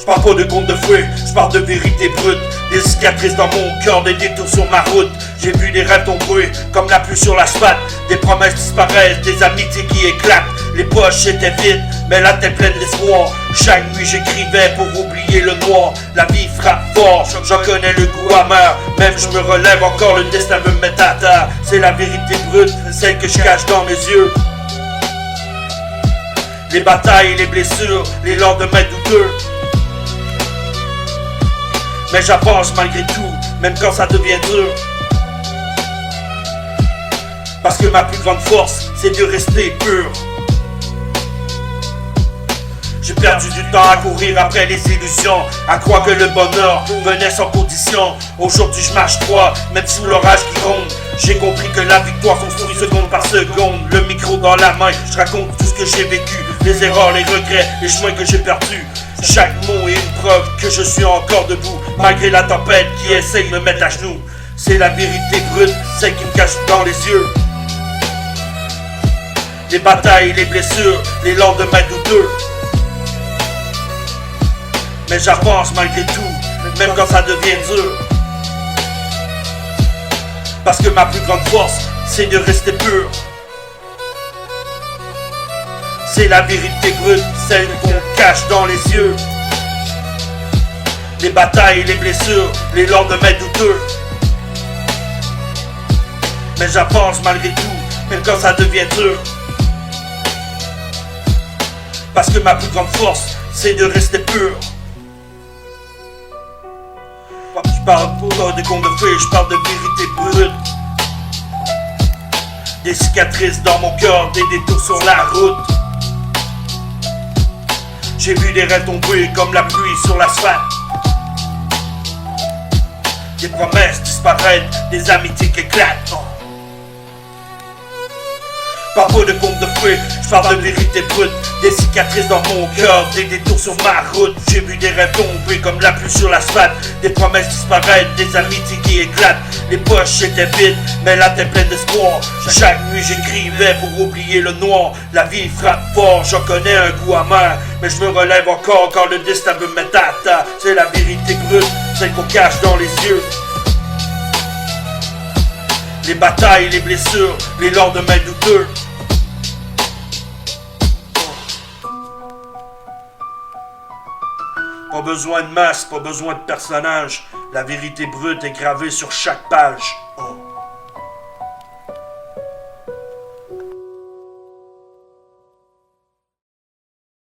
J'parle pas de contes de fouet, j'parle de vérité brute. Des cicatrices dans mon cœur, des détours sur ma route. J'ai vu des rêves tomber comme la pluie sur l'asphalte. Des promesses disparaissent, des amitiés qui éclatent. Les poches étaient vides, mais la tête pleine d'espoir. Chaque nuit j'écrivais pour oublier le noir. La vie frappe fort, j'en connais le goût amer. Même je me relève encore, le destin me met à terre. C'est la vérité brute, celle que je cache dans mes yeux. Les batailles, les blessures, les lendemains douteux. Mais j'avance malgré tout, même quand ça devient dur. Parce que ma plus grande force, c'est de rester pur. J'ai perdu du temps à courir après les illusions, à croire que le bonheur venait sans condition. Aujourd'hui je marche droit, même sous l'orage qui ronde. J'ai compris que la victoire construit seconde par seconde. Le micro dans la main, je raconte tout ce que j'ai vécu. Les erreurs, les regrets, les chemins que j'ai perdus. Chaque mot est une preuve que je suis encore debout, malgré la tempête qui essaye de me mettre à genoux. C'est la vérité brute, celle qui me cache dans les yeux. Les batailles, les blessures, les lendemains douteux. Mais j'avance malgré tout, même quand ça devient dur. Parce que ma plus grande force, c'est de rester pur. C'est la vérité brute, celle qu'on cache dans les yeux. Les batailles, les blessures, les lendemains douteux. Mais j'avance malgré tout, même quand ça devient dur. Parce que ma plus grande force, c'est de rester pur. Je parle pas de contes de fées, je parle de vérité brute. Des cicatrices dans mon cœur, des détours sur la route. J'ai vu des rêves tomber comme la pluie sur l'asphalte. Des promesses disparaître, des amitiés qui éclatent. Parle pas de contes de fées, je parle de vérité brute. Des cicatrices dans mon cœur, des détours sur ma route. J'ai vu des rêves tomber comme la pluie sur l'asphalte. Des promesses disparaître, des amitiés qui éclatent. Les poches étaient vides, mais la tête pleine d'espoir. Chaque nuit j'écrivais pour oublier le noir. La vie frappe fort, j'en connais un goût amer. Mais je me relève encore quand le destin me met à terre. C'est la vérité brute, celle qu'on cache dans les yeux. Les batailles, les blessures, les lendemains douteux. Pas besoin de masque, pas besoin de personnage. La vérité brute est gravée sur chaque page.